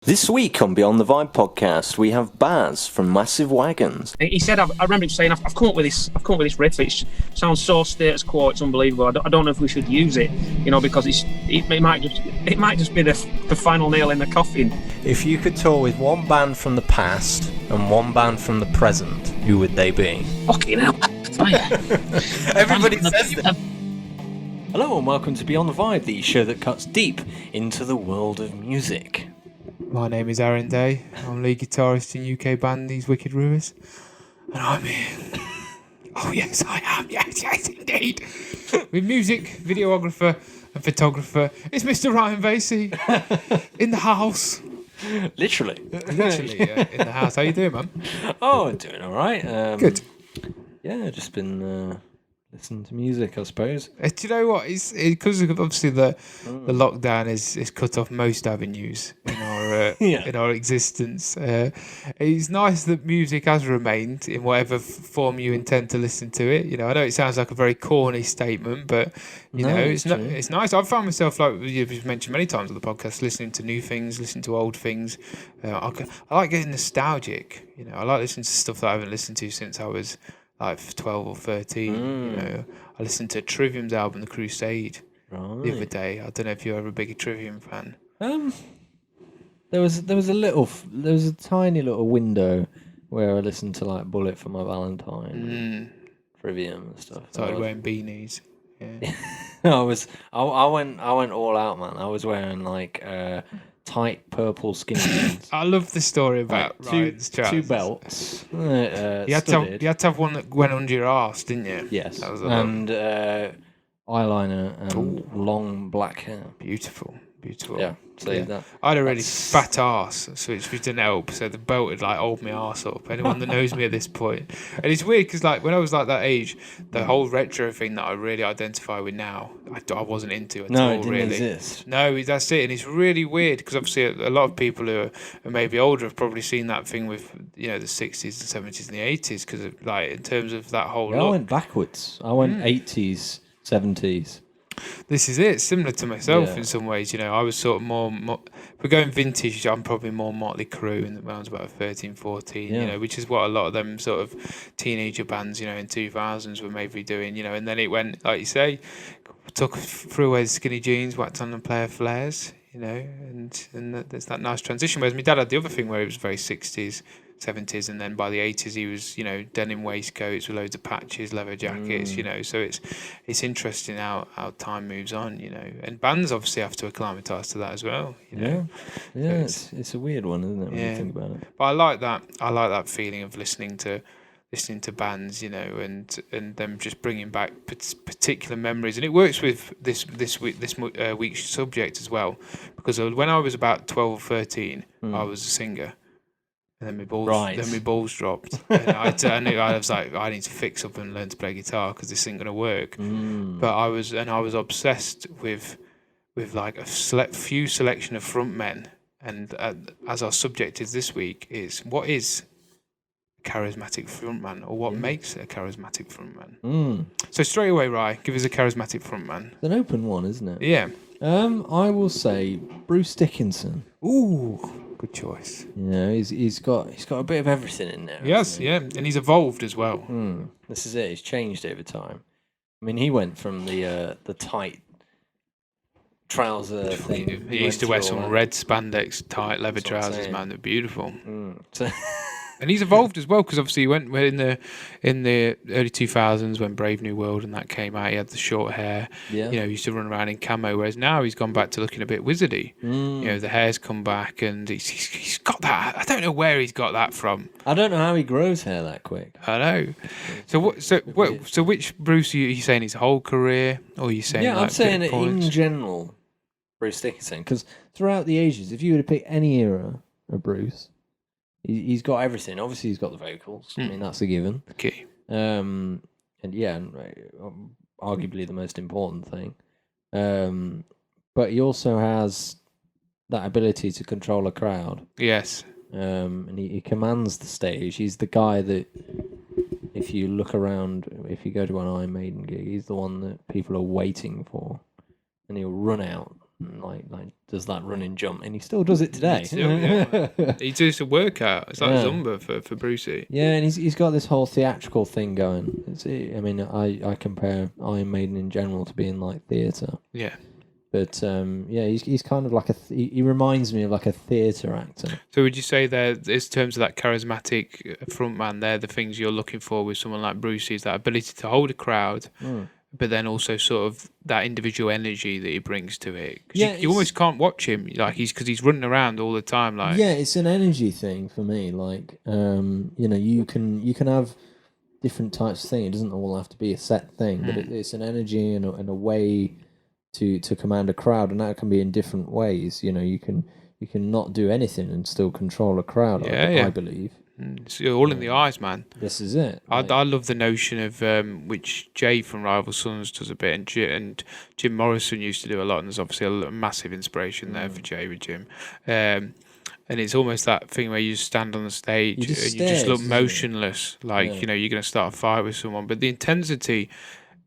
This week on Beyond the Vibe podcast, we have Baz from Massive Wagons. He said, I remember him saying, "I've come up with this riff. It sounds so status quo. It's unbelievable. I don't know if we should use it, because it might just be the final nail in the coffin." If you could tour with one band from the past and one band from the present, who would they be? Fucking hell! Everybody says that. Hello and welcome to Beyond the Vibe, the show that cuts deep into the world of music. My name is Aaron Day. I'm lead guitarist in UK band These Wicked Rumours. And I'm here. Oh yes, I am. Yes, indeed. With music, videographer and photographer, it's Mr. Ryan Vasey in the house. Literally, in the house. How you doing, man? Oh, I'm doing all right. Good. Yeah, just been listening to music, I suppose. Do you know what? It's because obviously the lockdown is cut off most avenues in our in our existence. It's nice that music has remained in whatever form you intend to listen to it. I know it sounds like a very corny statement, but it's nice. I've found myself, like you've mentioned many times on the podcast, listening to new things, listening to old things. I like getting nostalgic. I like listening to stuff that I haven't listened to since I was like 12 or 13. I listened to Trivium's album, The Crusade, the other day. I don't know if you're ever a big Trivium fan. There was a tiny little window where I listened to like Bullet for My Valentine, Trivium and stuff. Started wearing beanies. Yeah. I went all out, man. I was wearing like tight purple skinny jeans. I love the story about Ryan's trousers. Two belts. You had to have one that went under your arse, didn't you? Yes. And eyeliner and long black hair. Beautiful. Yeah. That. I had a really fat arse, so it didn't help. So the belt would like hold my arse up. Anyone that knows me at this point, and it's weird because like when I was like that age, the whole retro thing that I really identify with now, I wasn't into at all. It didn't really exist. No, that's it, and it's really weird because obviously a lot of people who are maybe older have probably seen that thing with the 60s and 70s and the 80s because like in terms of that whole. I went backwards. I went 80s, 70s. This is it, similar to myself in some ways. I was sort of more if we're going vintage, I'm probably more Motley Crue when I was about 13, 14, which is what a lot of them sort of teenager bands, in 2000s were maybe doing, and then it went, like you say, threw away the skinny jeans, whacked on a pair of flares, and there's that nice transition. Whereas my dad had the other thing where it was very 60s, 70s, and then by the 80s he was denim waistcoats with loads of patches, leather jackets, so it's interesting how time moves on, and bands obviously have to acclimatise to that as well, It's a weird one, isn't it, when you think about it? But I like that feeling of listening to bands, and them just bringing back particular memories, and it works with this week's subject as well, because when I was about 12 or 13 I was a singer. And then my balls dropped. And I knew I was like, I need to fix up and learn to play guitar because this ain't gonna work. But I was obsessed with like a few selection of frontmen. And as our subject is this week, is what is a charismatic frontman, or what makes a charismatic frontman? So straight away, Rye, give us a charismatic frontman. It's an open one, isn't it? Yeah. I will say Bruce Dickinson. Ooh. Good choice. He's got a bit of everything in there. Yes, and he's evolved as well. This is it. He's changed over time. I mean, he went from the tight trouser thing. He used to wear some red spandex tight leather trousers, man. They're beautiful. And he's evolved as well because obviously he went in the early 2000s when Brave New World and that came out. He had the short hair. Yeah. He used to run around in camo, whereas now he's gone back to looking a bit wizardy. The hair's come back and he's got that. I don't know where he's got that from. I don't know how he grows hair that quick. I know. So which Bruce are you saying his whole career, or are you saying? Yeah, I'm saying it in general, Bruce Dickinson, because throughout the ages, if you were to pick any era of Bruce. He's got everything. Obviously, he's got the vocals. I mean, that's a given. Okay. And arguably the most important thing. But he also has that ability to control a crowd. Yes. And he commands the stage. He's the guy that, if you look around, if you go to an Iron Maiden gig, he's the one that people are waiting for. And he'll run out like does that running jump, and he still does it today. He does a workout. It's like Yeah. Zumba for Brucey. Yeah, and he's got this whole theatrical thing going. I mean, I compare Iron Maiden in general to being like theatre. Yeah. But yeah, he's kind of like he reminds me of like a theatre actor. So would you say there, in terms of that charismatic frontman, they're the things you're looking for with someone like Brucey, is that ability to hold a crowd, but then also sort of that individual energy that he brings to it. 'Cause you almost can't watch him, like because he's running around all the time. Like yeah, it's an energy thing for me. Like you know, you can have different types of thing. It doesn't all have to be a set thing, but it's an energy and a way to command a crowd, and that can be in different ways. You know, you can not do anything and still control a crowd. I believe. It's all in the eyes, man. This is it. I love the notion of which Jay from Rival Sons does a bit, and Jim Morrison used to do a lot, and there's obviously a massive inspiration there for Jay with Jim. And it's almost that thing where you just stand on the stage and you just look motionless, like you know you're going to start a fight with someone, but the intensity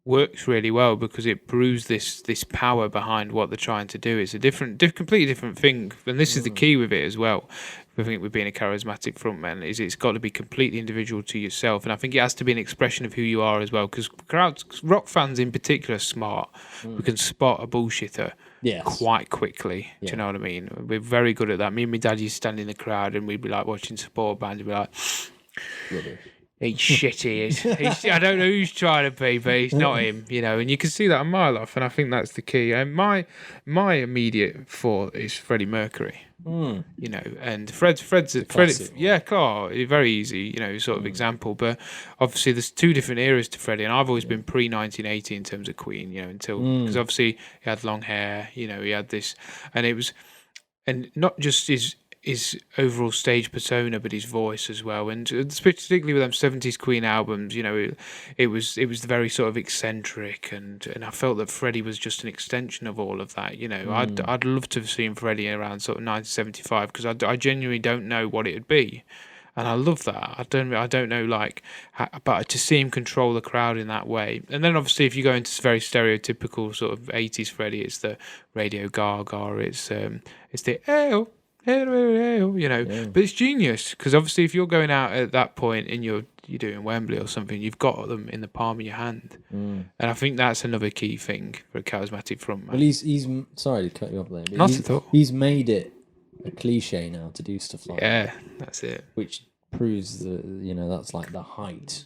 works really well because it brews this power behind what they're trying to do. It's a completely different thing, and this is the key with it as well. I think with being a charismatic frontman is it's got to be completely individual to yourself, and I think it has to be an expression of who you are as well. Because rock fans in particular, are smart. We can spot a bullshitter quite quickly. Do you know what I mean? We're very good at that. Me and my dad used to stand in the crowd, and we'd be like watching support bands, and be like, he's shit, he is. I don't know who's trying to be, but he's not him, you know. And you can see that a mile off, and I think that's the key. And my immediate thought is Freddie Mercury, you know. And Freddie, very easy, you know, sort of example. But obviously, there's two different eras to Freddie, and I've always been pre-1980 in terms of Queen, you know, because obviously he had long hair, you know, he had this, and not just his overall stage persona, but his voice as well, and particularly with them 70s Queen albums, you know, it was very sort of eccentric, and I felt that Freddie was just an extension of all of that. You know, I'd love to have seen Freddie around sort of 1975 because I genuinely don't know what it'd be, and I love that. I don't know but to see him control the crowd in that way, and then obviously if you go into very stereotypical sort of 80s Freddie, it's the Radio Gaga, it's the you know, but it's genius because obviously if you're going out at that point and you're doing Wembley or something, you've got them in the palm of your hand, and I think that's another key thing for a charismatic frontman. Well, he's sorry to cut you off there, but Not at all. He's made it a cliche now to do stuff like that. That's it. Which proves that, you know, that's like the height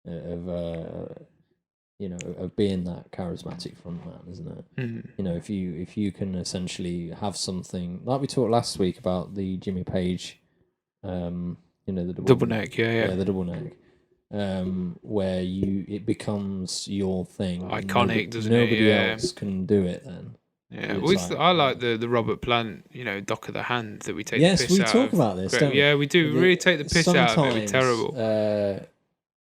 of you know, of being that charismatic frontman, isn't it? You know, if you can essentially have something like we talked last week about the Jimmy Page, you know, the double neck, the double neck, where it becomes your thing, iconic, doesn't it? Nobody else can do it then. Yeah, I like the Robert Plant, you know, dock of the hand that we take. Yes, the piss we out talk of. about this. Don't we? Yeah, we do. We really take the piss out of it. We're terrible.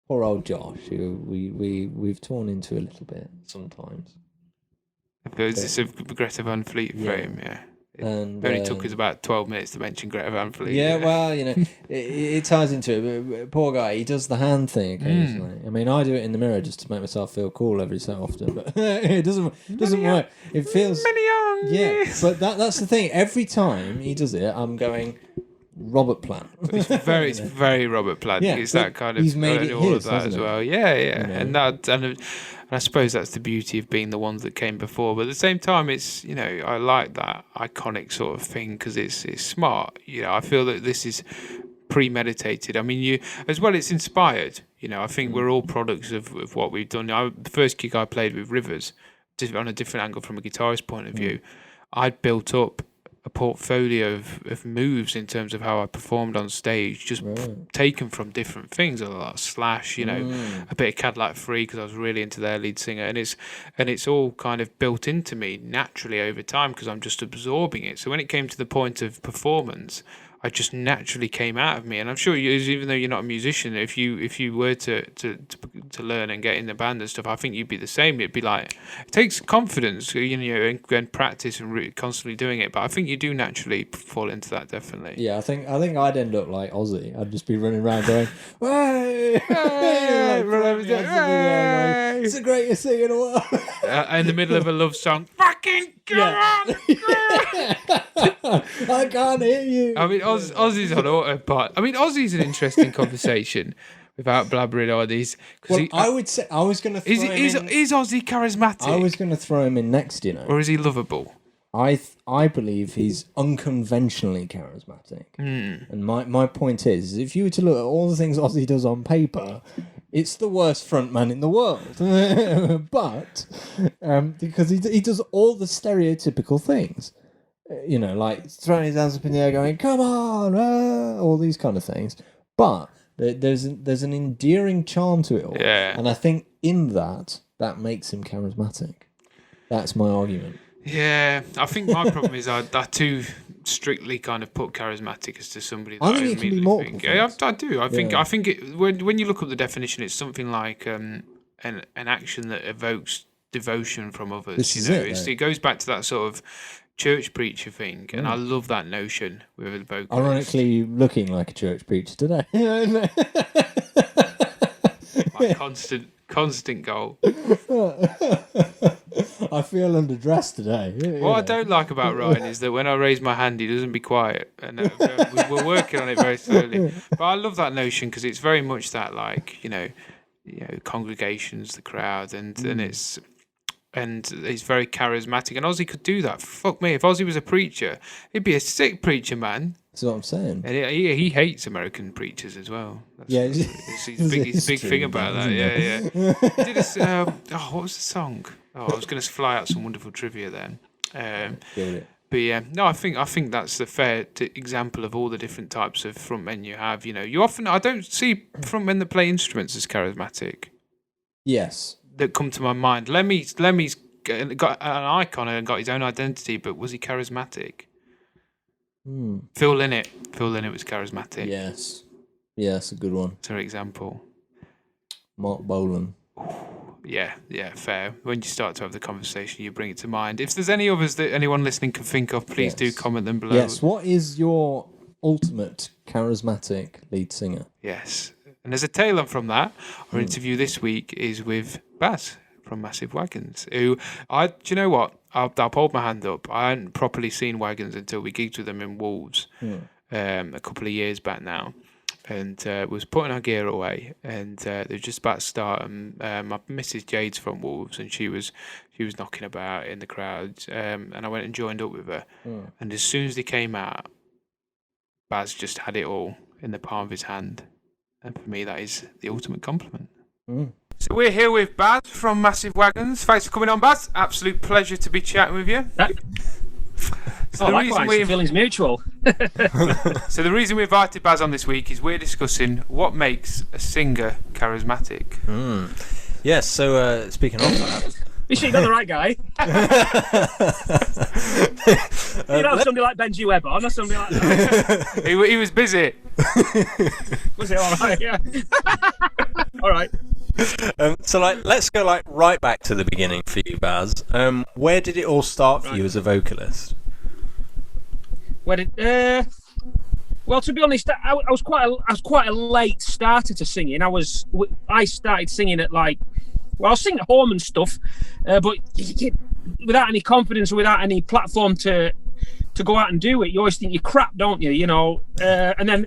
Poor old Josh, who we've torn into a little bit sometimes. It's a Greta Van Fleet for him, And it only took us about 12 minutes to mention Greta Van Fleet. Yeah, well, you know, it ties into it. But poor guy, he does the hand thing occasionally. I mean, I do it in the mirror just to make myself feel cool every so often, but it doesn't work. It feels but that's the thing. Every time he does it, I'm going, Robert Plant. It's very Robert Plant. Yeah, it's that kind of he's made it all his, of that as well. Yeah. You know? And I suppose that's the beauty of being the ones that came before. But at the same time, it's, you know, I like that iconic sort of thing because it's smart. You know, I feel that this is premeditated. I mean, it's inspired. You know, I think we're all products of what we've done. The first gig I played with Rivers, on a different angle from a guitarist point of view, I'd built up a portfolio of moves in terms of how I performed on stage, just taken from different things, a lot of Slash, you know, a bit of Cadillac Free because I was really into their lead singer, and it's all kind of built into me naturally over time because I'm just absorbing it. So when it came to the point of performance, I just naturally came out of me. And I'm sure you, even though you're not a musician, if you were to learn and get in the band and stuff, I think you'd be the same. It'd be like, it takes confidence, and practice and constantly doing it. But I think you do naturally fall into that, definitely. Yeah, I think I'd end up like Ozzy. I'd just be running around going, "Hey, it's the greatest thing in the world." In the middle of a love song, fucking go on! I can't hear you. I mean, Ozzy's on autopilot. I mean, Ozzy's an interesting conversation without blabbering all these. Well, I would say I was going to throw him in. Is Ozzy charismatic? I was going to throw him in next, Or is he lovable? I believe he's unconventionally charismatic. And my point is, if you were to look at all the things Ozzy does on paper, it's the worst frontman in the world. But because he does all the stereotypical things, like throwing his hands up in the air, going "Come on," all these kind of things. But there's an endearing charm to it all, and I think in that makes him charismatic. That's my argument. Yeah, I think my problem is I too strictly kind of put charismatic as to somebody that I think it can be more. Yeah, I do. I think when you look up the definition, it's something like an action that evokes devotion from others. It goes back to that sort of church preacher thing, and I love that notion with a vocalist. Ironically, looking like a church preacher today. My constant goal. I feel underdressed today. What I don't like about Ryan is that when I raise my hand, he doesn't be quiet, and we're working on it very slowly. But I love that notion because it's very much that, like, congregations, the crowd, and it's very charismatic. And Ozzy could do that. Fuck me, if Ozzy was a preacher, he'd be a sick preacher, man. That's what I'm saying. And he hates American preachers as well. It's his big thing about that. Yeah. He did what was the song? Oh, I was going to fly out some wonderful trivia then. But yeah, no, I think that's the fair example of all the different types of frontmen you have. I don't see frontmen that play instruments as charismatic. Yes. That come to my mind. Lemmy's got an icon and got his own identity, but was he charismatic? Phil Lynott was charismatic. Yes, a good one. For example, Mark Bolan. Yeah, fair. When you start to have the conversation, you bring it to mind. If there's any others that anyone listening can think of, please do comment them below. Yes, what is your ultimate charismatic lead singer? Yes, and as a tail on from that, our interview this week is with Baz from Massive Wagons, who do you know what? I'll hold my hand up. I hadn't properly seen Wagons until we gigged with them in Wolves a couple of years back now. And was putting our gear away, and they were just about to start. And my Mrs. Jade's from Wolves, and she was knocking about in the crowd. And I went and joined up with her. And as soon as they came out, Baz just had it all in the palm of his hand. And for me, that is the ultimate compliment. So we're here with Baz from Massive Wagons. Thanks for coming on, Baz. Absolute pleasure to be chatting with you. So the feeling's mutual. So the reason we invited Baz on this week is we're discussing what makes a singer charismatic. Yes, so speaking of that... You sure you got the right guy? Somebody like Benji Webb on, or somebody like that. He was busy. Was it all right? Yeah. All right. So let's go right back to the beginning for you, Baz. Where did it all start for you as a vocalist? Well, to be honest, I was quite a late starter to singing. I started singing at I was singing at home and stuff, but without any confidence or without any platform to go out and do it, you always think you're crap, don't you? And then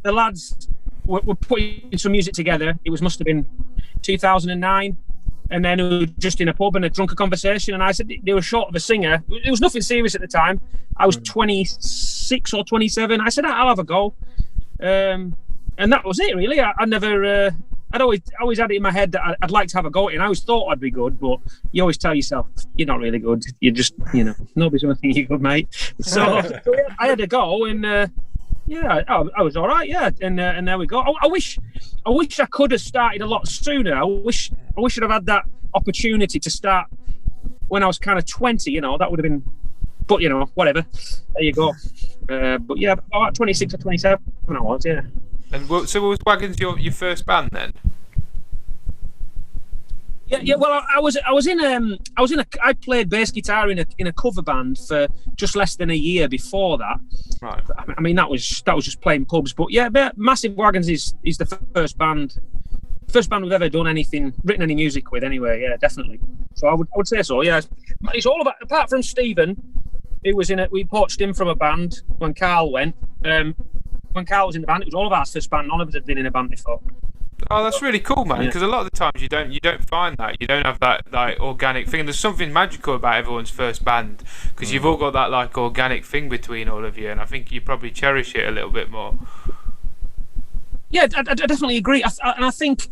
the lads were putting some music together. It must have been 2009. And then we were just in a pub and a drunken conversation, and I said they were short of a singer. It was nothing serious at the time. I was 26 or 27. I said I'll have a go, and that was it really. I'd always had it in my head that I'd like to have a go at it, and I always thought I'd be good, but you always tell yourself you're not really good. You're just nobody's gonna think you're good, mate. So I had a go, and I was all right. Yeah, and there we go. I wish I could have started a lot sooner. I wish I'd have had that opportunity to start when I was kind of 20. That would have been. But whatever. There you go. But yeah, about 26 or 27 I was, yeah. And so was Wagons your first band then? Yeah. Well, I played bass guitar in a cover band for just less than a year before that. Right. I mean, that was just playing pubs. But yeah, Massive Wagons is the first band we've ever done written any music with. Anyway, yeah, definitely. So I would say so. Yeah, it's all about, apart from Stephen, who was we poached him from a band when Carl went. When Carl was in the band, it was all of our first band. None of us had been in a band before. Oh, that's really cool, man. Because a lot of the times you don't find that. You don't have that like organic thing. There's something magical about everyone's first band because you've all got that like organic thing between all of you, and I think you probably cherish it a little bit more. Yeah, I definitely agree. And I think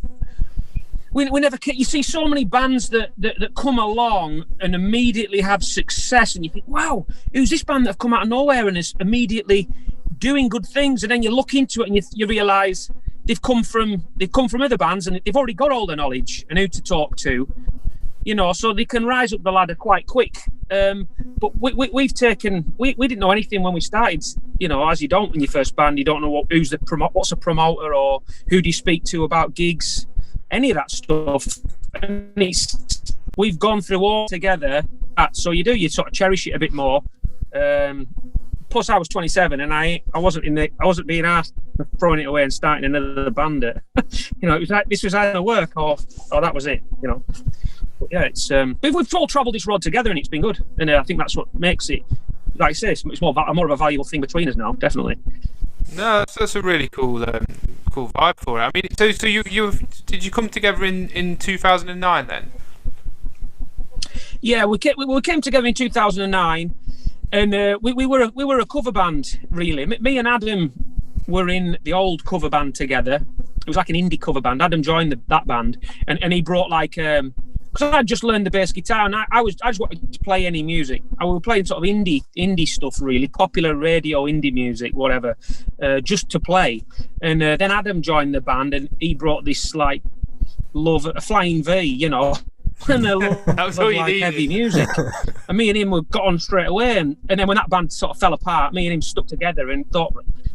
we never. You see so many bands that come along and immediately have success, and you think, wow, who's this band that have come out of nowhere and is immediately doing good things? And then you look into it and you realise they've come from other bands and they've already got all the knowledge and who to talk to, so they can rise up the ladder quite quick. But we didn't know anything when we started, as you don't in your first band. You don't know what's a promoter or who do you speak to about gigs, any of that stuff. And we've gone through all together, so you sort of cherish it a bit more. Plus, I was 27 and I wasn't being asked for throwing it away and starting another band. It was like this was either work or that was it. But yeah, it's we've all travelled this road together and it's been good. And I think that's what makes it, like I say, it's more of a valuable thing between us now. Definitely. No, that's a really cool vibe for it. I mean, so you did you come together in 2009 then? Yeah, we came together in 2009. And we were a cover band, really. Me and Adam were in the old cover band together. It was like an indie cover band. Adam joined that band, and he brought because I just learned the bass guitar, and I just wanted to play any music. I was playing sort of indie stuff, really, popular radio indie music, whatever, just to play. And then Adam joined the band, and he brought this love, a flying V, and a lot of heavy music. And me and him got on straight away. And then when that band sort of fell apart, me and him stuck together and thought,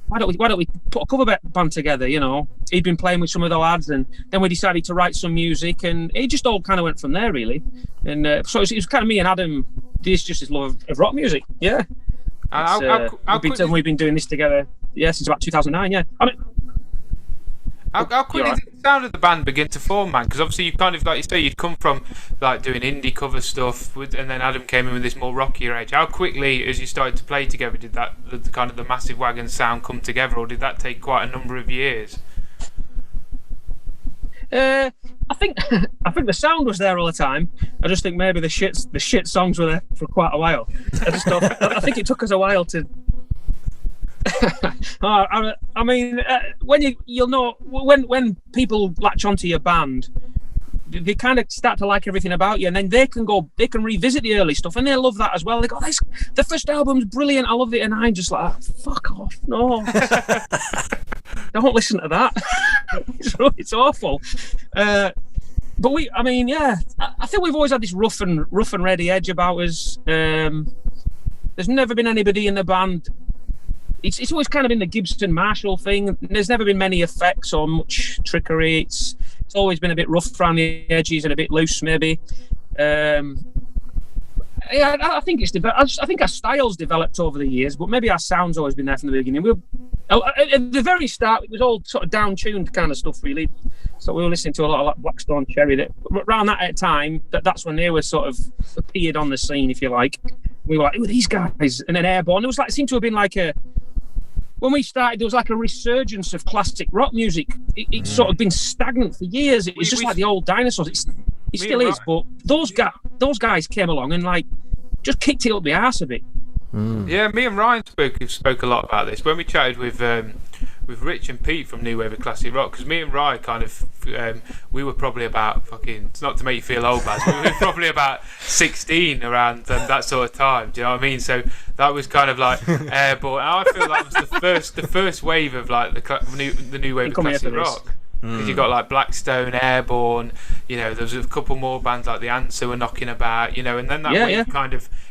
why don't we put a cover band together? He'd been playing with some of the lads, and then we decided to write some music, and it just all kind of went from there, really. And so it was kind of me and Adam. This just his love of rock music. Yeah. We've been doing this together, since about 2009. Yeah. I mean, How quickly did the sound of the band begin to form, man? Because obviously you kind of, like you say, you'd come from like doing indie cover stuff, and then Adam came in with this more rockier edge. How quickly, as you started to play together, did the Massive Wagons sound come together, or did that take quite a number of years? I think the sound was there all the time. I just think maybe the shit songs were there for quite a while. I think it took us a while to. I mean, when you'll know when people latch onto your band, they kind of start to like everything about you, and then they can revisit the early stuff, and they love that as well. They go, the first album's brilliant, I love it, and I'm just like, fuck off, no, don't listen to that. It's awful. But I think we've always had this rough and ready edge about us. There's never been anybody in the band. It's always kind of been the Gibson Marshall thing. There's never been many effects or much trickery. It's always been a bit rough around the edges and a bit loose, maybe. I think I think our style's developed over the years, but maybe our sound's always been there from the beginning. At the very start, it was all sort of down-tuned kind of stuff, really. So we were listening to a lot of like Blackstone Cherry. Around that time, that's when they were sort of appeared on the scene, if you like. We were like, who are these guys? And then Airborne. It seemed to have been like when we started, there was like a resurgence of classic rock music. It's sort of been stagnant for years. It was just like the old dinosaurs. It still is, but those guys came along and just kicked it up the arse a bit. Yeah, me and Ryan spoke a lot about this when we chatted with Rich and Pete from New Wave of Classic Rock, because me and Ryan kind of we were probably about it's not to make you feel old, Baz, but we were probably about 16 around that sort of time. Do you know what I mean? So that was kind of like Airborne. I feel that was the first wave of like the new wave of classic rock. because you got like Blackstone, Airborne, you know, there was a couple more bands like The Answer were knocking about, you know, and then that wave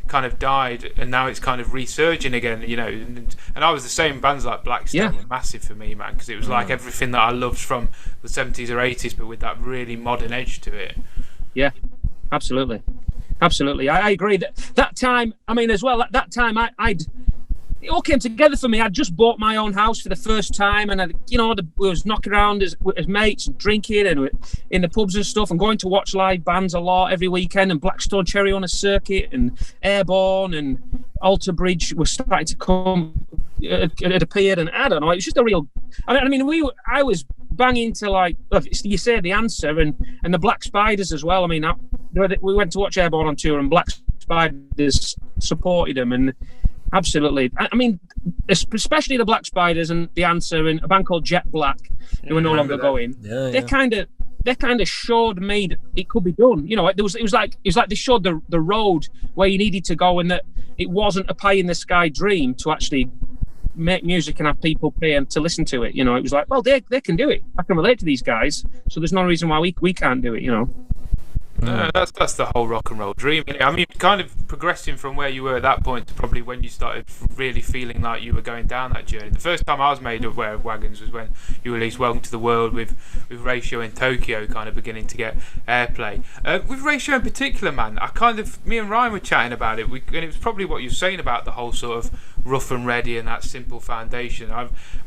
kind of died, and now it's kind of resurging again, you know, and I was the same. Bands like Blackstone were massive for me, man, because it was like everything that I loved from the 70s or 80s, but with that really modern edge to it. Yeah, absolutely. I agree that time, I mean, as well, at that time it all came together for me. I'd just bought my own house for the first time, and we was knocking around as mates and drinking and in the pubs and stuff, and going to watch live bands a lot every weekend. And Blackstone Cherry on a circuit, and Airborne and Alter Bridge were starting to come. It appeared, and I don't know. It was just a real. I mean, I was banging to, like, you say, The Answer and the Black Spiders as well. I mean, we went to watch Airborne on tour, and Black Spiders supported them, and absolutely. I mean, especially the Black Spiders and The Answer and a band called Jet Black, who are no longer going. They kind of showed me that it could be done. You know, it was like they showed the road where you needed to go, and that it wasn't a pie in the sky dream to actually make music and have people pay and to listen to it. You know, it was like, well, they can do it. I can relate to these guys, so there's no reason why we can't do it. You know. No, that's the whole rock and roll dream. I mean, kind of progressing from where you were at that point to probably when you started really feeling like you were going down that journey. The first time I was made aware of Wagons was when you released Welcome to the World with Ratio in Tokyo kind of beginning to get airplay. With Ratio in particular, man, me and Ryan were chatting about it, and it was probably what you were saying about the whole sort of rough and ready and that simple foundation.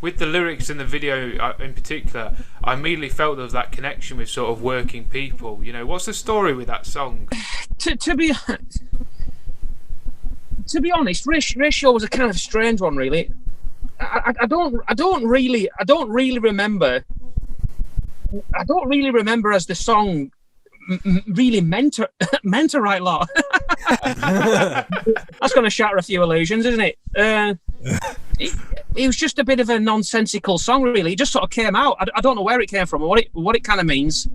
With the lyrics and the video in particular, I immediately felt there was that connection with sort of working people. You know, what's the story with that song? To be honest, Ratio was a kind of strange one, really. I don't really remember. I don't really remember as the song really meant to write lot. That's going to shatter a few illusions, isn't it? It was just a bit of a nonsensical song, really. It just sort of came out. I don't know where it came from or what it kind of means.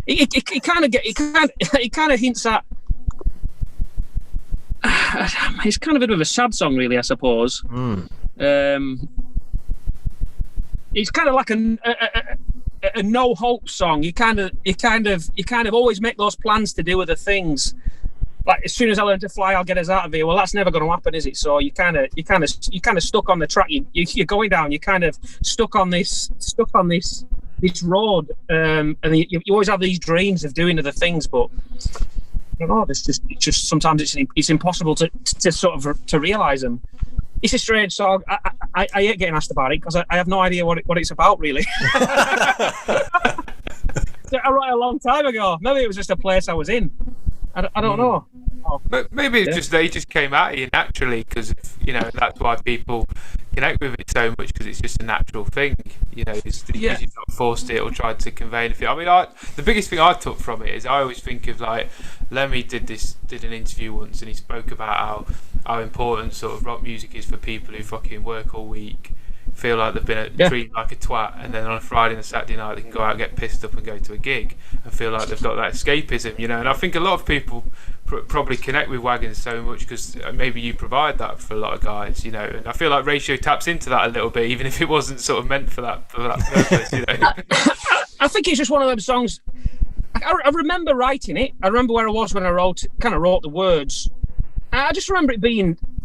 It kind of hints at. It's kind of a bit of a sad song, really, I suppose. It's kind of like a no hope song. You kind of always make those plans to do other things. Like, as soon as I learn to fly, I'll get us out of here. Well, that's never going to happen, is it? So you kind of stuck on the track. You're going down. You're kind of stuck on this road, and you always have these dreams of doing other things, but I don't know. It's just sometimes it's impossible to sort of to realize them. It's a strange song. I hate getting asked about it because I have no idea what it's about, really. I wrote it a long time ago. Maybe it was just a place I was in. I don't know. Maybe it's they just came out of you naturally, because that's why people connect with it so much, because it's just a natural thing. You've not forced it or tried to convey anything. I mean, the biggest thing I took from it is I always think of, like, Lemmy did an interview once, and he spoke about how important sort of rock music is for people who fucking work all week, feel like they've been treated like a twat, and then on a Friday and a Saturday night they can go out and get pissed up and go to a gig and feel like they've got that escapism, and I think a lot of people probably connect with Wagons so much because maybe you provide that for a lot of guys, and I feel like Ratio taps into that a little bit, even if it wasn't sort of meant for that purpose. I think it's just one of those songs. I remember writing it. I remember where I was when I wrote the words. I just remember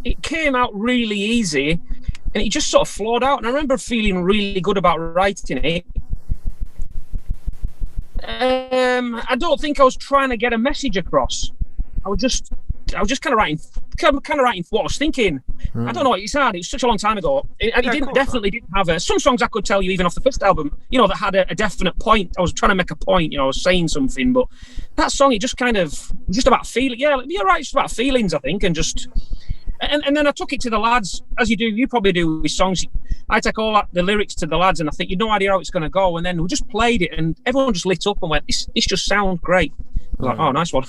it came out really easy, and it just sort of flowed out. And I remember feeling really good about writing it. I don't think I was trying to get a message across. I was just kind of writing what I was thinking. I don't know. It's hard. It was such a long time ago. Definitely didn't have some songs I could tell you even off the first album. That had a definite point. I was trying to make a point. I was saying something, but that song, it just kind of just about feeling. Yeah, you're right. It's about feelings, I think, and just. And then I took it to the lads, as you probably do with songs. I take all the lyrics to the lads, and I think, no idea how it's going to go. And then we just played it, and everyone just lit up and went, "This just sounds great." I was like, "Oh, nice one."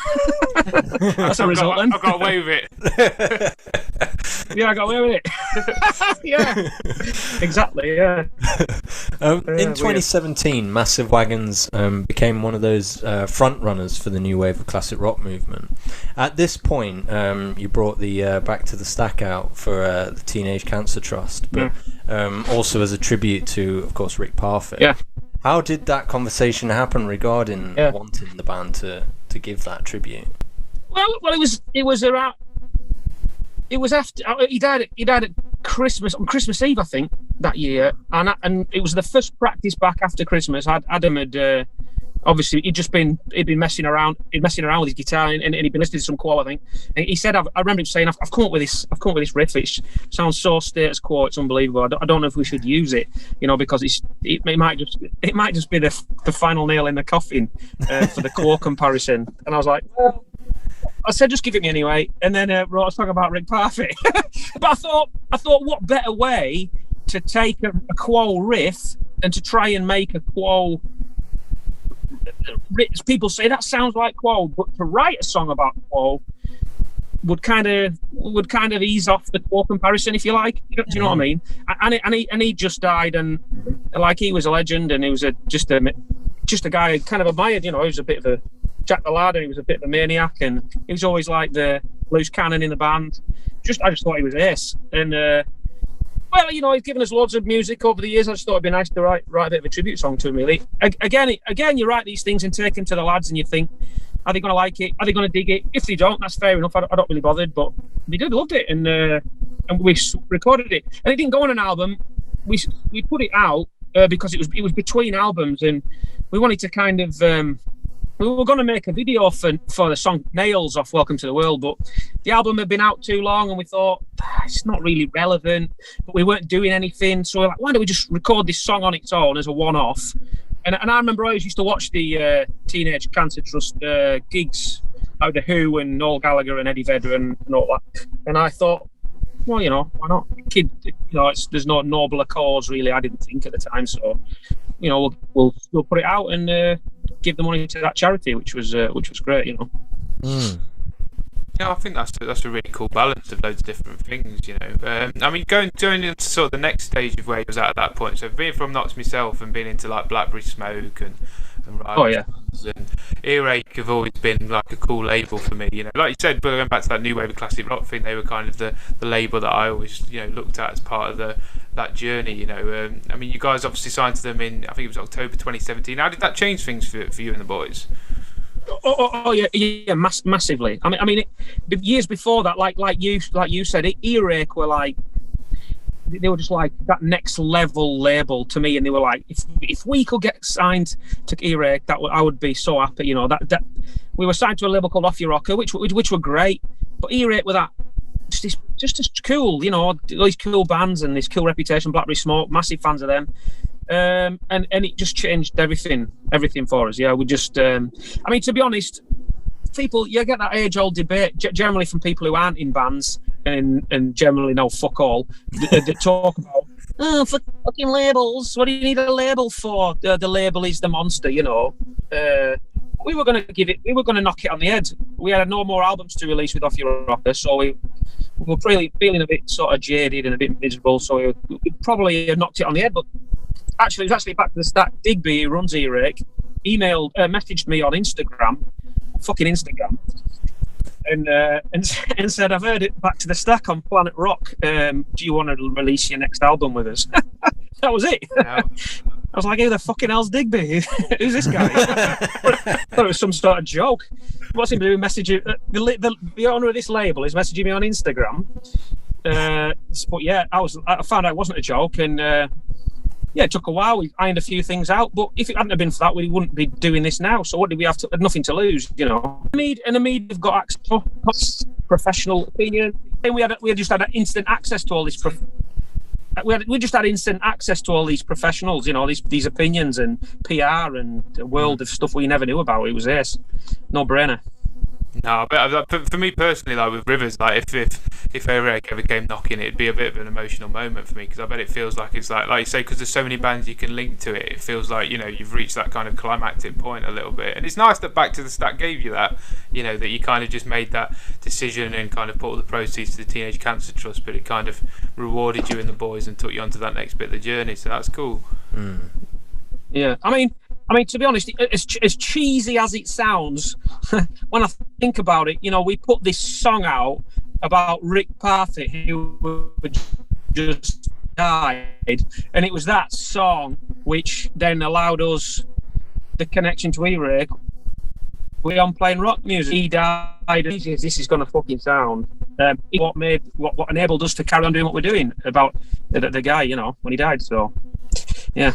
That's a result, then. I got away with it. Yeah, I got away with it. Yeah, exactly. Yeah. In 2017, Massive Wagons became one of those front runners for the new wave of classic rock movement. At this point, you brought the Back to the Stack out for the Teenage Cancer Trust, but also as a tribute to, of course, Rick Parfitt. Yeah. How did that conversation happen regarding Yeah. wanting the band to give that tribute? Well, it was around. It was after he died at Christmas, on Christmas Eve, I think, that year, and it was the first practice back after Christmas. Adam had obviously he'd been messing around with his guitar, and he'd been listening to some quo, I think. And he said, I remember him saying, I've come up with this riff. It sounds so status quo, it's unbelievable. I don't know if we should use it, because it might just be the final nail in the coffin for the quo comparison. And I was like, well, I said, just give it me anyway. And then wrote a song about Rick Parfitt. But I thought, what better way to take a quo riff than to try and make a quo. People say that sounds like quo, but to write a song about quo would kind of ease off the quo comparison, if you like. Do you know what I mean? And he just died, and like, he was a legend, and he was just a guy I kind of admired. He was a bit of a Jack the Lad, and he was a bit of a maniac, and he was always like the loose cannon in the band. I just thought he was ace. And well, he's given us loads of music over the years. I just thought it'd be nice to write a bit of a tribute song to him, really. Again, you write these things and take them to the lads, and you think, are they going to like it? Are they going to dig it? If they don't, that's fair enough. I don't really bothered, but they did loved it, and we recorded it, and it didn't go on an album. We put it out because it was between albums, and we wanted to kind of. We were going to make a video for the song Nails off Welcome to the World, but the album had been out too long, and we thought, it's not really relevant, but we weren't doing anything. So we're like, why don't we just record this song on its own as a one-off? And I remember I always used to watch the Teenage Cancer Trust gigs, like The Who and Noel Gallagher and Eddie Vedder and all that. And I thought, well, why not? Kid, there's no nobler cause, really, I didn't think at the time. So, we'll put it out and give the money to that charity, which was great. Yeah, I think that's a really cool balance of loads of different things. I mean, going into sort of the next stage of where he was at that point. So being from Knox myself and being into like Blackberry Smoke and and Earache have always been like a cool label for me. Like you said, but going back to that new wave of classic rock thing, they were kind of the label that I always looked at as part of that journey. I mean, you guys obviously signed to them in, I think it was October 2017. How did that change things for you and the boys? Oh yeah, massively. I mean, years before that, like you said, Earache were like, they were just like that next level label to me, and they were like, if we could get signed to Earache, I would be so happy. That we were signed to a label called Off Your Rocker, which were great, but Earache were that just as cool, all these cool bands and this cool reputation. Blackberry Smoke, massive fans of them. And it just changed everything for us. Yeah, we just, I mean, to be honest, people, you get that age-old debate, generally from people who aren't in bands and generally know fuck all, that talk about, fucking labels. What do you need a label for? The label is the monster, we were going to knock it on the head. We had no more albums to release with Off Your Rocker, so we were really feeling a bit sort of jaded and a bit miserable, so we probably knocked it on the head, but actually, it was actually back to the start. Digby, who runs Earache, messaged me on Instagram, and said, I've heard it back to the stack on Planet Rock. Do you want to release your next album with us? That was it. No. I was like, who the fucking hell's Digby? Who's this guy? I thought it was some sort of joke. What's him doing? Messaging the owner of this label is messaging me on Instagram. But yeah, I found out it wasn't a joke, and it took a while. We ironed a few things out, but if it hadn't have been for that, we wouldn't be doing this now. So what did we have to? Had nothing to lose, Mead have got access to professional opinion, and we just had instant access to all this. We just had instant access to all these professionals, these opinions and PR and a world of stuff we never knew about. It was ace, no brainer. No, but for me personally, like with Rivers, like if Earache ever came knocking, it'd be a bit of an emotional moment for me, because I bet it feels like it's like you say, because there's so many bands you can link to it. It feels like you've reached that kind of climactic point a little bit, and it's nice that Back to the Stack gave you that, that you kind of just made that decision and kind of put all the proceeds to the Teenage Cancer Trust, but it kind of rewarded you and the boys and took you onto that next bit of the journey. So that's cool. Yeah, I mean, to be honest, as cheesy as it sounds, when I think about it, we put this song out about Rick Parfitt, who just died, and it was that song which then allowed us the connection to E-Ray. We're on playing rock music. He died. This is going to fucking sound. What enabled us to carry on doing what we're doing about the guy, when he died. So, yeah.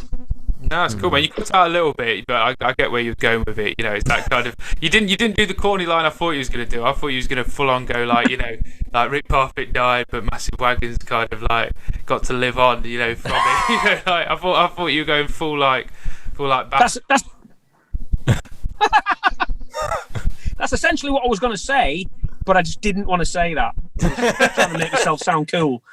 No, it's cool, man. You cut out a little bit, but I get where you're going with it. It's that kind of. You didn't do the corny line I thought you was going to do. I thought you was going to full on go like like Rick Parfitt died, but Massive Wagons kind of like got to live on, from it. Like I thought you were going full like. That's that's essentially what I was going to say, but I just didn't want to say that. I was trying to make myself sound cool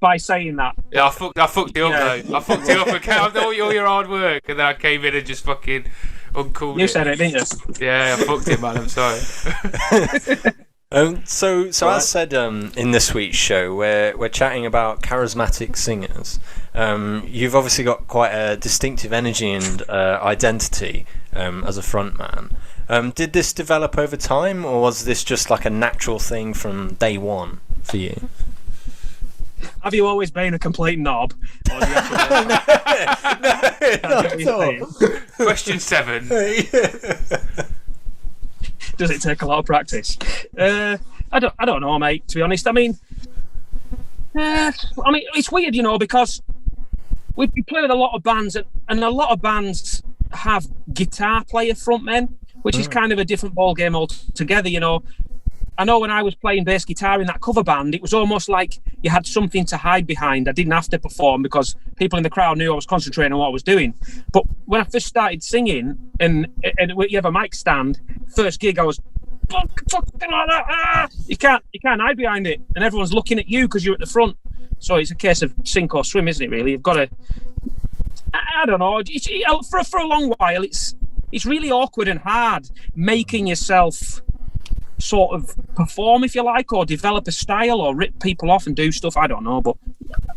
by saying that. Yeah, I fucked you up though. I fucked you up again. I've done all your hard work, and then I came in and just fucking uncooled You said it, didn't you? Yeah, I fucked it, man. I'm sorry. So as said in this week's show, we're chatting about charismatic singers. You've obviously got quite a distinctive energy and identity as a frontman. Did this develop over time, or was this just like a natural thing from day one for you? Have you always been a complete knob? Or do you actually Question 7. Does it take a lot of practice? I don't know, mate. To be honest, I mean, it's weird, because we play with a lot of bands, and a lot of bands have guitar player frontmen, which is kind of a different ball game altogether. I know when I was playing bass guitar in that cover band, it was almost like you had something to hide behind. I didn't have to perform because people in the crowd knew I was concentrating on what I was doing. But when I first started singing, and you have a mic stand, first gig I was fucking like that. You can't hide behind it, and everyone's looking at you because you're at the front. So it's a case of sink or swim, isn't it? Really, you've got to. I don't know. For a long while, it's really awkward and hard making yourself sort of perform, if you like, or develop a style, or rip people off and do stuff. I don't know, but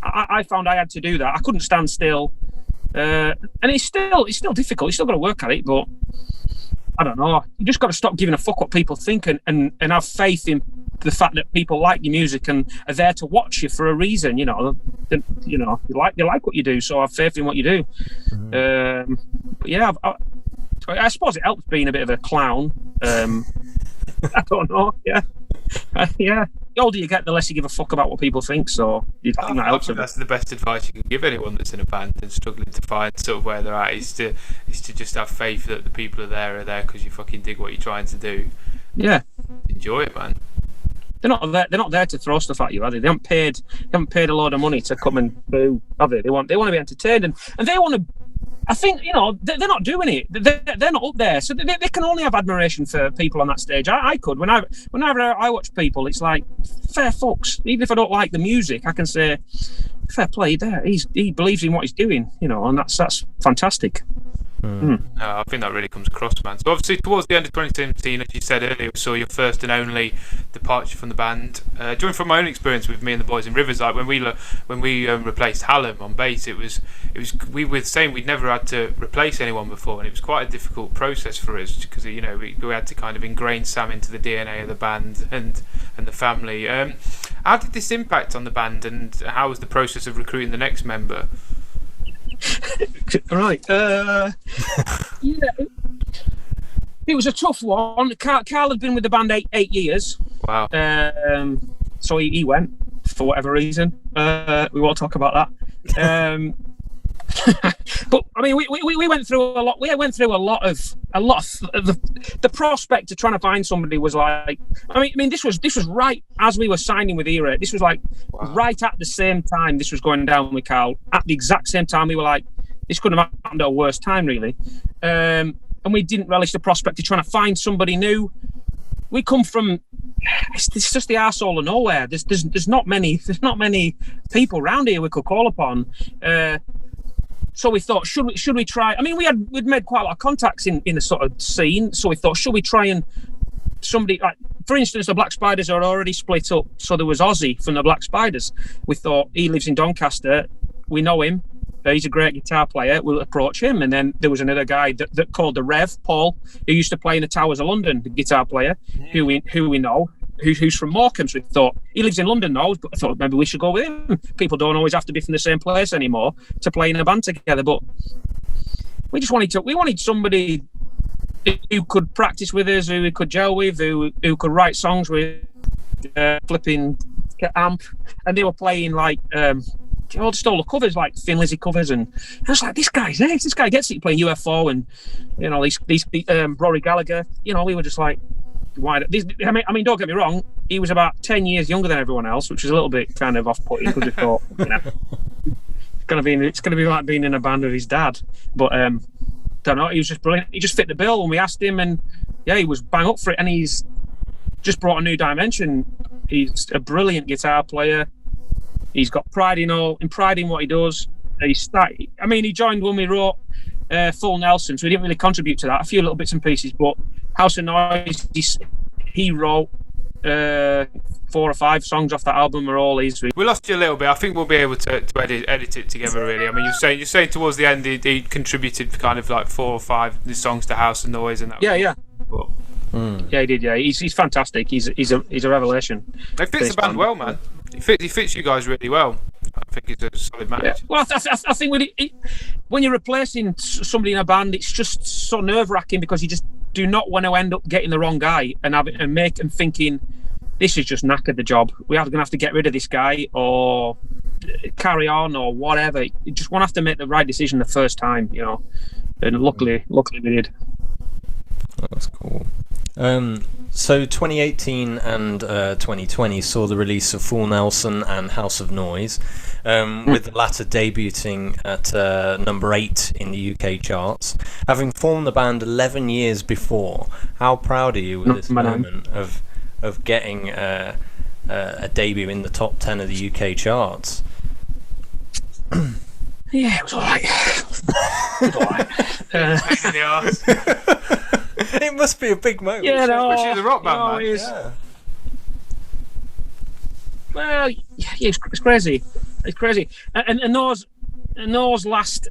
I found I had to do that. I couldn't stand still, and it's still difficult. You still got to work at it, but I don't know. You just got to stop giving a fuck what people think, and have faith in the fact that people like your music and are there to watch you for a reason. You like what you do, so have faith in what you do. But yeah, I suppose it helps being a bit of a clown. I don't know. Yeah. The older you get, the less you give a fuck about what people think. So I think that helps. That's the best advice you can give anyone that's in a band and struggling to find sort of where they're at. Is to just have faith that the people are there because you fucking dig what you're trying to do. Yeah. Enjoy it, man. They're not there to throw stuff at you, are they? They haven't paid a load of money to come and boo, have they? They want to be entertained, and they want to. I think they're not doing it. They're not up there, so they can only have admiration for people on that stage. I could whenever I watch people, it's like fair fucks. Even if I don't like the music, I can say fair play. There, he believes in what he's doing, and that's fantastic. No, I think that really comes across, man. So obviously towards the end of 2017, as you said earlier, we saw your first and only departure from the band. Drawing from my own experience with me and the boys in Rivers, like when we replaced Hallam on bass, we were saying we'd never had to replace anyone before, and it was quite a difficult process for us because we had to kind of ingrain Sam into the DNA of the band and the family. How did this impact on the band, and how was the process of recruiting the next member? Right. Yeah. It was a tough one. Carl had been with the band eight years. Wow. So he went for whatever reason. We won't talk about that. But I mean, we went through a lot. We went through a lot of the prospect of trying to find somebody was like. I mean, this was right as we were signing with E-Ray. This was like right at the same time this was going down with Carl. At the exact same time, we were like, this couldn't have happened at a worse time, really. And we didn't relish the prospect of trying to find somebody new. We come from. It's just the arsehole of nowhere. There's not many people around here we could call upon. So we thought, should we try? I mean, we'd made quite a lot of contacts in the sort of scene. So we thought, should we try and somebody like, for instance, the Black Spiders are already split up. So there was Ozzy from the Black Spiders. We thought he lives in Doncaster. We know him. He's a great guitar player. We'll approach him. And then there was another guy that called the Rev, Paul, who used to play in the Towers of London, the guitar player, who we know. who's from Morecambe. So we thought, he lives in London now, but I thought maybe we should go with him. People don't always have to be from the same place anymore to play in a band together. But we wanted somebody who could practice with us, who we could gel with, who could write songs with, flipping amp. And they were playing like, just all the covers, like Thin Lizzy covers, and I was like, this guy's nice. This guy gets it, playing UFO and these Rory Gallagher. We were just like, why? I mean, don't get me wrong. He was about 10 years younger than everyone else, which is a little bit kind of off-putting because we thought, it's gonna be like being in a band with his dad. But don't know. He was just brilliant. He just fit the bill when we asked him, and yeah, he was bang up for it. And he's just brought a new dimension. He's a brilliant guitar player. He's got pride in what he does. He joined when we wrote Full Nelson, so he didn't really contribute to that. A few little bits and pieces, but House of Noise, he wrote 4 or 5 songs off that album are all his. We lost you a little bit. I think we'll be able to edit it together. Really, I mean, you're saying towards the end he contributed kind of like 4 or 5 songs to House of Noise and that. Yeah. But, yeah, he did. Yeah, he's fantastic. He's a revelation. He fits the band well, man. He fits you guys really well. I think it's a solid match. Yeah. Well, I think when you're replacing somebody in a band, it's just so nerve-wracking because you just do not want to end up getting the wrong guy and thinking this is just knackered the job. We are going to have to get rid of this guy or carry on or whatever. You just want to have to make the right decision the first time, And luckily we did. That's cool. So 2018 and 2020 saw the release of Full Nelson and House of Noise, with the latter debuting at number 8 in the UK charts. Having formed the band 11 years before, how proud are you with this moment of getting a debut in the top 10 of the UK charts? Yeah, it was alright. It must be a big moment. Yeah, especially the rock band, man. Yeah. Well, yeah, it's crazy. It's crazy. And those last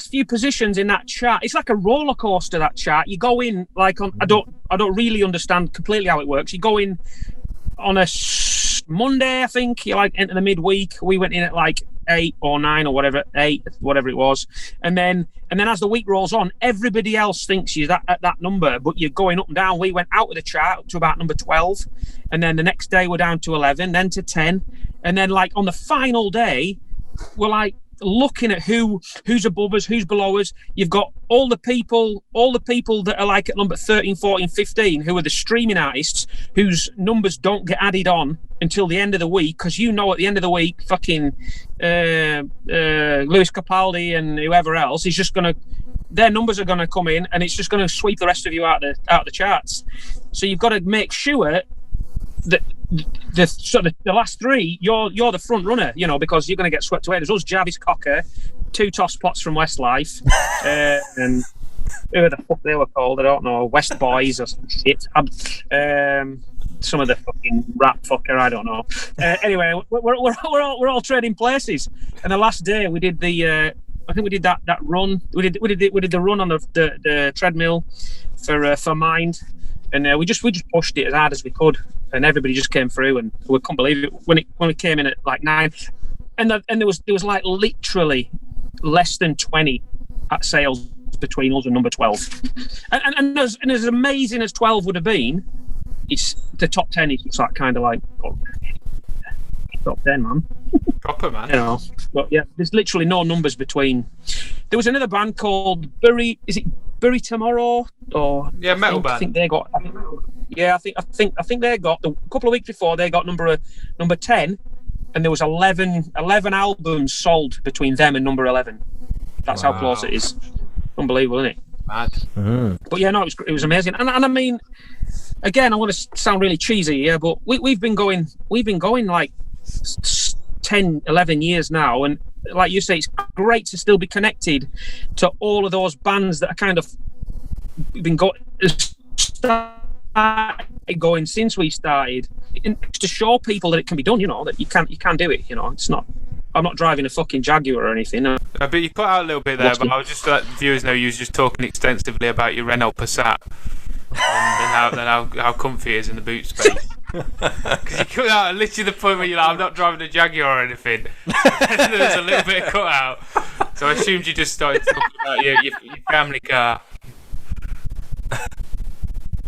few positions in that chart, it's like a roller coaster. That chart, you go in like on. I don't really understand completely how it works. You go in on a Monday, I think. You're like into the midweek. We went in at like 8 or 9 or whatever, 8, whatever it was, and then as the week rolls on, everybody else thinks you're at that number, but you're going up and down. We went out of the chart up to about number 12, and then the next day we're down to 11, then to 10, and then like on the final day, we're like looking at who's above us, who's below us. You've got all the people that are like at number 13, 14, 15, who are the streaming artists whose numbers don't get added on until the end of the week, because at the end of the week, fucking Lewis Capaldi and whoever else is just their numbers are gonna come in, and it's just gonna sweep the rest of you out the charts. So you've got to make sure that the last 3, you're the front runner, because you're going to get swept away. There's us, Jarvis Cocker, 2 Tosspots from Westlife, and who the fuck they were called, I don't know, West Boys or some shit. Some of the fucking rap fucker, I don't know. Anyway, we're all trading places. And the last day we did I think we did that run. We did the run on the treadmill for Mind. And we just pushed it as hard as we could, and everybody just came through, and we couldn't believe it when we came in at like 9, and there was like literally less than 20 at sales between us and number 12, and as amazing as 12 would have been, it's the top 10 is like kind of like top 10, man. Proper, man. But yeah, there's literally no numbers between. There was another band called Bury Tomorrow, or metal band. I think they got. Yeah, I think they got a couple of weeks before they got number 10, and there was 11 albums sold between them and number 11. That's how close it is. Unbelievable, isn't it? Mad. Mm-hmm. But yeah, no, it was amazing, and I mean, again, I want to sound really cheesy here, but we've been going like 10, 11 years now, and like you say, it's great to still be connected to all of those bands that are kind of been going since we started, and to show people that it can be done, that you can do it. It's not. I'm not driving a fucking Jaguar or anything. But you cut out a little bit there. But I was just to let viewers know you was just talking extensively about your Renault Passat. and how comfy it is in the boot space. Because you cut out literally the point where you're like, I'm not driving a Jaguar or anything. And there's a little bit of cut out. So I assumed you just started talking about your family car.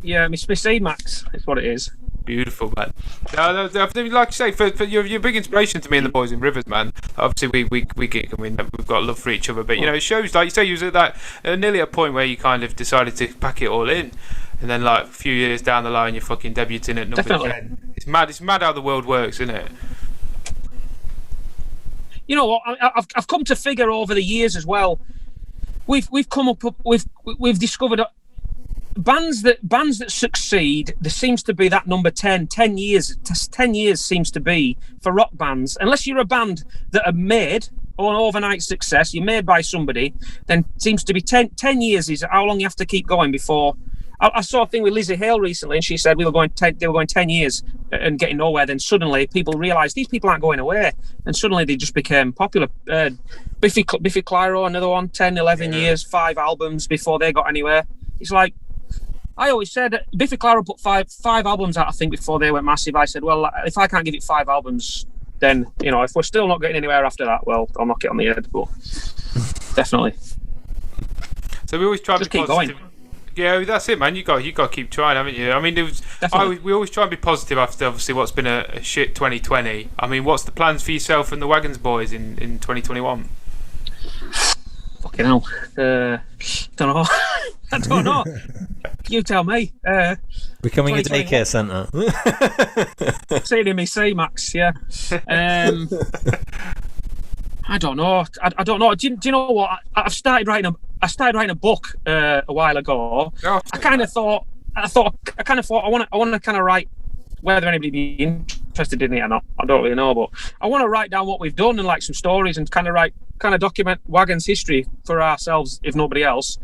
Yeah, my C-Max is what it is. Beautiful, man. No, like you say, for you're a big inspiration to me and the boys in Rivers, man. Obviously, we gig and we've got love for each other, but you know, it shows, like you say, you was at that nearly a point where you kind of decided to pack it all in, and then like a few years down the line, you're fucking debuting at number 10. It's mad how the world works, isn't it? You know what? I've come to figure over the years as well. We've discovered. Bands that succeed, there seems to be that number 10. 10 years seems to be for rock bands. Unless you're a band that are made or an overnight success, you're made by somebody, then it seems to be 10 years is how long you have to keep going before. I saw a thing with Lizzie Hale recently, and she said they were going 10 years and getting nowhere. Then suddenly people realised these people aren't going away, and suddenly they just became popular. Biffy Clyro, another one, 10, 11 years, 5 albums before they got anywhere. It's like, I always said, Biffy Clyro put five albums out, I think, before they went massive. I said, well, if I can't give it 5 albums, then, you know, if we're still not getting anywhere after that, well, I'll knock it on the head. But definitely. So we always try just to be keep positive. going. Yeah, that's it, man. You got to keep trying, haven't you? I mean, we always try and be positive after obviously what's been a shit 2020. I mean, what's the plans for yourself and the Wagons boys in 2021? Fucking hell. Don't know. I don't know. You tell me. Becoming a daycare centre. Seeing in me C-Max, yeah. I don't know. I don't know. Do you know what? I started writing a book a while ago. Oh, I kind of thought I want to kind of write, whether anybody be interested in it or not, I don't really know, but I want to write down what we've done and like some stories and kind of document Wagons history for ourselves, if nobody else.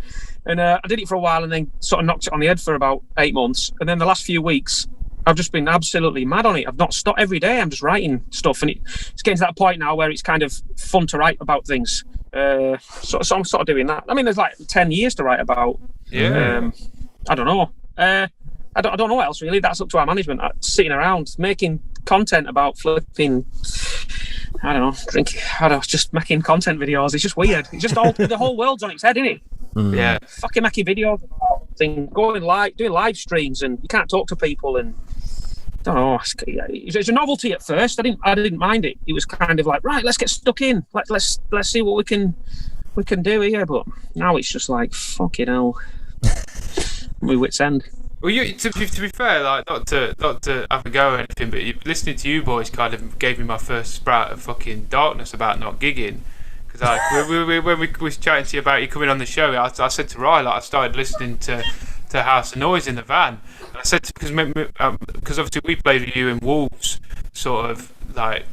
And I did it for a while and then sort of knocked it on the head for about 8 months. And then the last few weeks, I've just been absolutely mad on it. I've not stopped every day. I'm just writing stuff, and it's getting to that point now where it's kind of fun to write about things. So I'm sort of doing that. I mean, there's like 10 years to write about. Yeah. I don't know. I don't know what else really. That's up to our management. Sitting around making content about flipping. I don't know. Just making content videos. It's just weird. It's just all the whole world's on its head, isn't it? Yeah. Fucking making videos about things, going live, doing live streams, and you can't talk to people, and I don't know. It's a novelty at first. I didn't mind it. It was kind of like, right, let's get stuck in. Let's see what we can do here. But now it's just like, fucking hell. My wit's end. Well, to be fair, like not to have a go or anything, but listening to you boys kind of gave me my first sprout of fucking darkness about not gigging. Because like when we was chatting to you about you coming on the show, I said to Ry, like I started listening to House of Noise in the van. And I said because obviously we played with you in Wolves, sort of like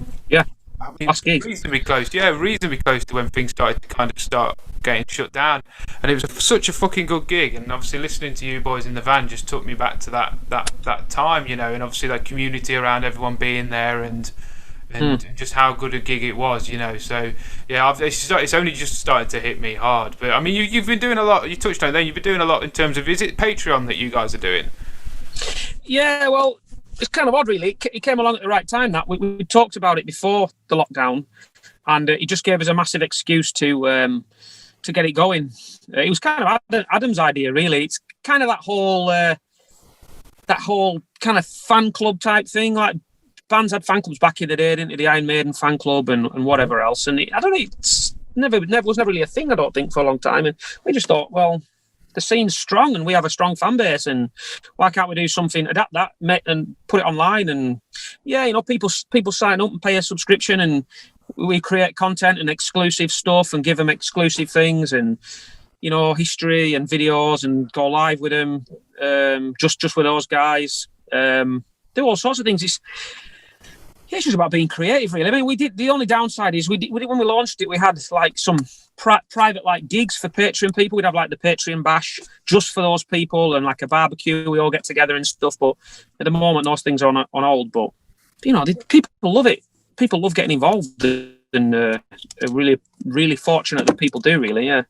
reasonably close. Yeah, reasonably close to when things started to kind of start getting shut down, and it was such a fucking good gig. And obviously listening to you boys in the van just took me back to that time, you know, and obviously that community around everyone being there and just how good a gig it was, you know. So yeah, it's only just started to hit me hard. But I mean, you've been doing a lot. You touched on it then. You've been doing a lot in terms of, is it Patreon that you guys are doing? Yeah, well, it's kind of odd, really. It came along at the right time. That we talked about it before the lockdown, and it just gave us a massive excuse to get it going. It was kind of Adam's idea, really. It's kind of that whole kind of fan club type thing. Like bands had fan clubs back in the day, didn't they? The Iron Maiden fan club and whatever else. And I don't know, it's never was never really a thing, I don't think, for a long time. And we just thought, well, the scene's strong and we have a strong fan base, and why can't we do something, adapt that and put it online? And yeah, you know, people sign up and pay a subscription, and we create content and exclusive stuff and give them exclusive things and, you know, history and videos, and go live with them, just with those guys. Do all sorts of things. It's just about being creative, really. I mean, we did. The only downside is we did when we launched it, we had like some private like gigs for Patreon people. We'd have like the Patreon bash just for those people, and like a barbecue. We all get together and stuff. But at the moment, those things are on hold. But you know, people love it. People love getting involved, and are really, really fortunate that people do. Really, yeah,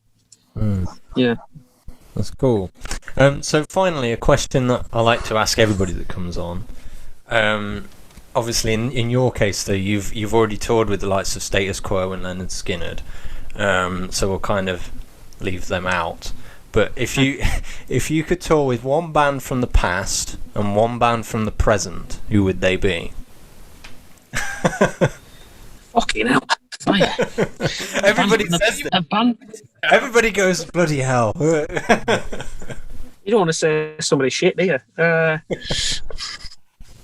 yeah. That's cool. So finally, a question that I like to ask everybody that comes on. Obviously, in your case, though, you've already toured with the likes of Status Quo and Leonard Skinner, so we'll kind of leave them out. But if you could tour with one band from the past and one band from the present, who would they be? Fucking hell. Everybody says a band. Everybody goes bloody hell. You don't want to say somebody shit, do you?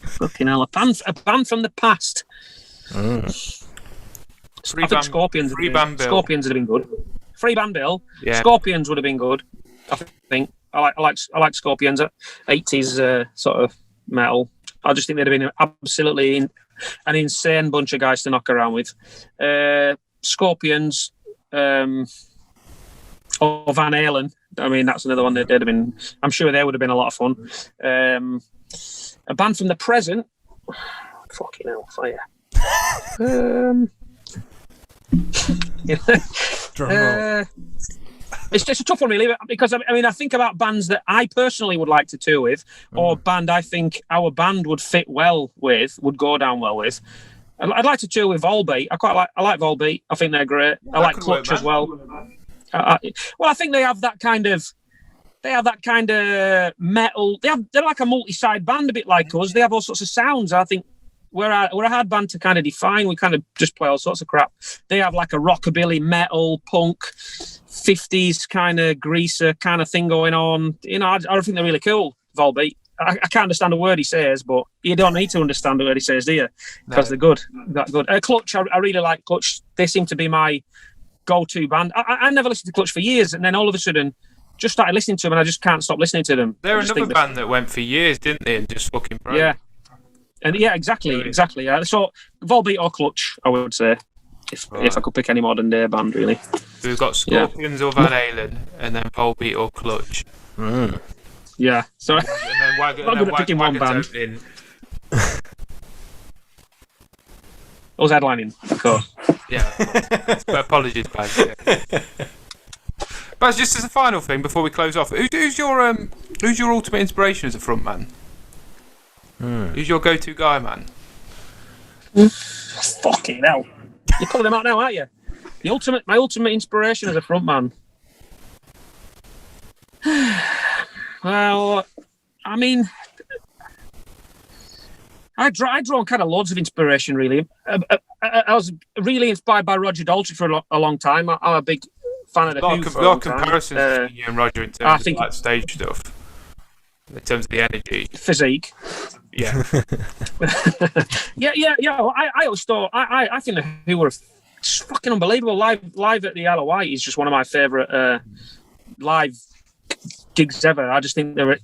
Fucking hell, a band from the past. I think Scorpions. Scorpions would have been good. Free Band Bill. Yeah. Scorpions would have been good. I think. I like Scorpions. 80s sort of metal. I just think they'd have been absolutely an insane bunch of guys to knock around with. Scorpions. Or Van Halen. I mean, that's another one that they'd have been. I'm sure they would have been a lot of fun. A band from the present. Fucking hell, fire. It's just a tough one, really, because I mean, I think about bands that I personally would like to tour with, or band I think our band would fit well with, would go down well with. I'd like to tour with Volbeat. I like Volbeat. I think they're great. I like Clutch as well. Well, I think they have that kind of metal. They're like a multi-side band, a bit like us. They have all sorts of sounds. I think we're a hard band to kind of define. We kind of just play all sorts of crap. They have like a rockabilly, metal, punk, 50s kind of greaser kind of thing going on. You know, I think they're really cool. Volbeat. I can't understand a word he says, but you don't need to understand a word he says, do you? Because they're good. That good. Clutch. I really like Clutch. They seem to be my go-to band. I never listened to Clutch for years, and then all of a sudden just started listening to them, and I just can't stop listening to them. They're another band that went for years, didn't they, and just fucking broke. Yeah. And yeah, exactly. So Volbeat or Clutch, I would say, if I could pick any modern day band, really. So we've got Scorpions or Van Halen, and then Volbeat or Clutch. Yeah. So and then I'm good at picking one band. I was headlining, of course. Yeah, but apologies, Baz. Yeah. Baz, just as a final thing before we close off, who's your ultimate inspiration as a frontman? Who's your go-to guy, man? Fucking hell! You're pulling them out now, aren't you? My ultimate inspiration as a frontman. Well, I mean, I draw kind of loads of inspiration, really. I was really inspired by Roger Daltrey for a long time. I'm a big fan of the Who for a long time. Comparisons between you and Roger in terms of like stage stuff, in terms of the energy, physique. Yeah. yeah. I always thought I think the Who were fucking unbelievable. Live at the Isle of Wight is just one of my favourite live gigs ever. I just think they were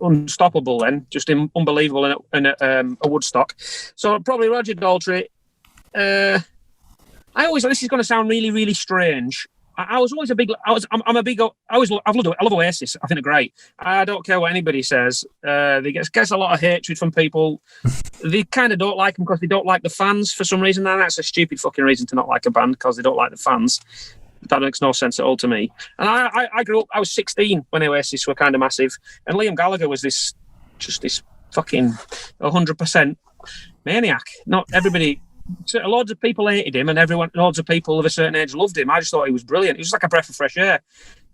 unstoppable then, just unbelievable in a Woodstock. So probably Roger Daltrey. This is going to sound really, really strange. I was always I love Oasis. I think they're great. I don't care what anybody says. They get a lot of hatred from people. They kind of don't like them because they don't like the fans for some reason. And that's a stupid fucking reason to not like a band, because they don't like the fans. That makes no sense at all to me. And I grew up, I was 16 when Oasis were kind of massive. And Liam Gallagher was this fucking 100% maniac. Not everybody, loads of people hated him, and loads of people of a certain age loved him. I just thought he was brilliant. He was like a breath of fresh air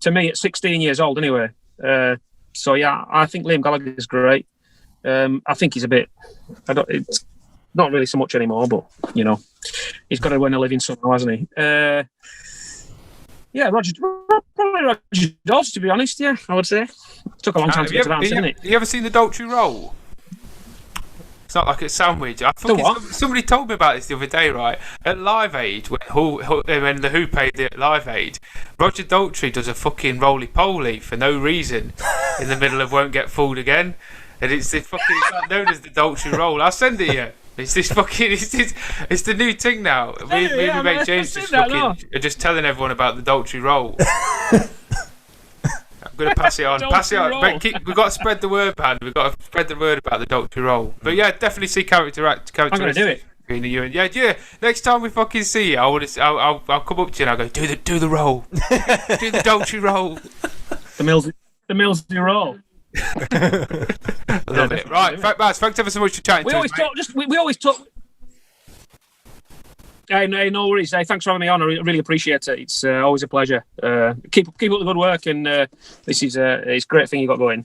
to me at 16 years old anyway. So yeah, I think Liam Gallagher is great. I think he's it's not really so much anymore, but you know, he's got to earn a living somehow, hasn't he? Yeah, probably Roger Daltrey, to be honest. Yeah, I would say. It took a long time to get to that, didn't it? You ever seen the Daltrey Roll? It's not like a sandwich. Somebody told me about this the other day, right? At Live Aid, when the Who played at Live Aid, Roger Daltrey does a fucking roly-poly for no reason in the middle of Won't Get Fooled Again. And it's known as the Daltrey Roll. I'll send it you. It's the new thing now. Me and mate James just telling everyone about the Daltrey Roll. I'm going to pass it on. We've got to spread the word, man. We've got to spread the word about the Daltrey Roll. But yeah, definitely see character. I'm going to do it. You and yeah. Next time we fucking see you, I'll come up to you and I'll go, do the roll. Do the Daltrey Roll. The Mills do roll. I love it. Right, Baz, thanks ever so much for chatting We to always us, talk. We always talk. Hey, no worries. Hey, thanks for having me on. I really appreciate it. It's always a pleasure. Keep up the good work, and this is it's a great thing you got going.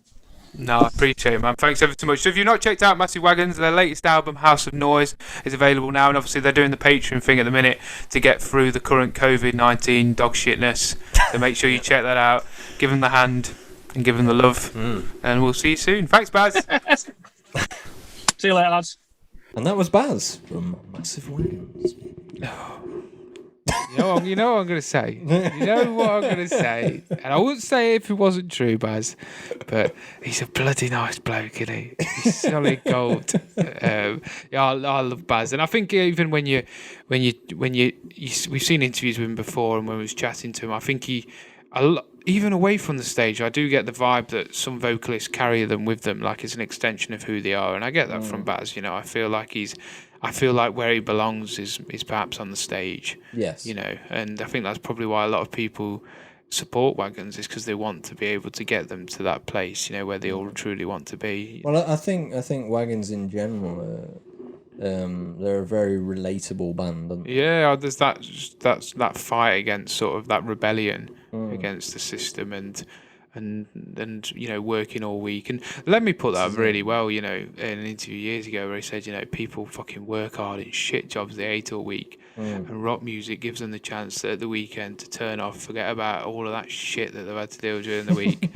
No, I appreciate it, man. Thanks ever so much. So if you've not checked out Massive Wagons, their latest album, House of Noise, is available now. And obviously they're doing the Patreon thing at the minute to get through the current COVID-19 dog shitness. So make sure you check that out. Give them the hand and give them the love. And we'll see you soon. Thanks, Baz. See you later, lads. And that was Baz from Massive Wagons. You know what I'm going to say? You know what I'm going to say? And I wouldn't say it if it wasn't true, Baz, but he's a bloody nice bloke, isn't he? He's solid gold. Yeah, I love Baz. And I think even we've seen interviews with him before and when we was chatting to him, I think even away from the stage, I do get the vibe that some vocalists carry them with them, like it's an extension of who they are. And I get that from Baz, I feel like where he belongs is perhaps on the stage. Yes. And I think that's probably why a lot of people support Wagons, is because they want to be able to get them to that place, where they all truly want to be. Well, I think Wagons in general, they're a very relatable band. Aren't they? Yeah, there's that fight against sort of that rebellion against the system and working all week. And let me put that really well, in an interview years ago where he said, people fucking work hard in shit jobs they hate all week, and rock music gives them the chance at the weekend to turn off, forget about all of that shit that they've had to deal with during the week,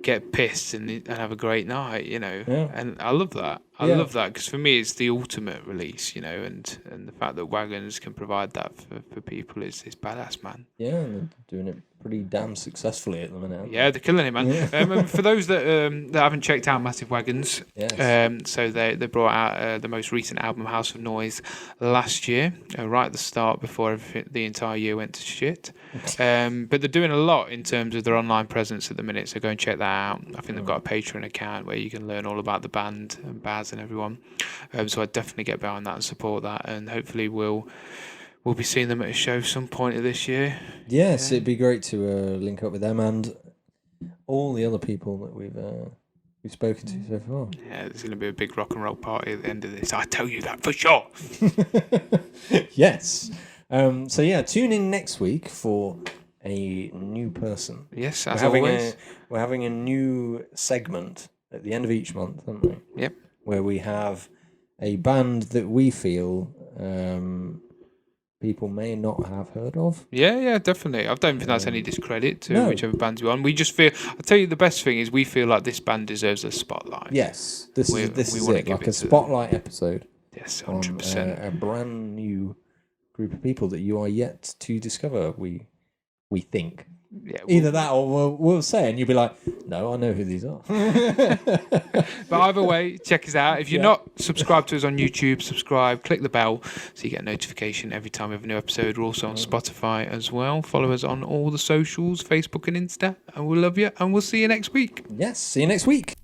get pissed and have a great night, And I love that. I love that, because for me it's the ultimate release, and the fact that Wagons can provide that for people is badass, man. Yeah, and they're doing it pretty damn successfully at the minute. Yeah, they're killing it, man. Yeah. And for those that haven't checked out Massive Wagons, Yes. so they brought out the most recent album, House of Noise, last year, right at the start before the entire year went to shit. But they're doing a lot in terms of their online presence at the minute, so go and check that out. I think they've got a Patreon account where you can learn all about the band and Baz and everyone. So I'd definitely get behind that and support that, and hopefully we'll be seeing them at a show some point of this year. Yes, it'd be great to link up with them and all the other people that we've spoken to so far. Yeah, there's going to be a big rock and roll party at the end of this. I tell you that for sure. Yes. So yeah, tune in next week for a new person. Yes, as always. We're having a new segment at the end of each month, aren't we? Yep. Where we have a band that we feel people may not have heard of. Yeah, definitely. I don't think that's any discredit to whichever band you're on. We just feel, I'll tell you, the best thing is we feel like this band deserves a spotlight. This is it, like a to spotlight episode. Yes, On 100%. a brand new group of people that you are yet to discover, we think. Yeah, Either that or we'll say, and you'll be like, no, I know who these are. But either way, check us out. If you're not subscribed to us on YouTube, subscribe, click the bell so you get a notification every time we have a new episode. We're also on Spotify as well. Follow us on all the socials, Facebook and Insta, and we'll love you, and we'll see you next week. Yes, see you next week.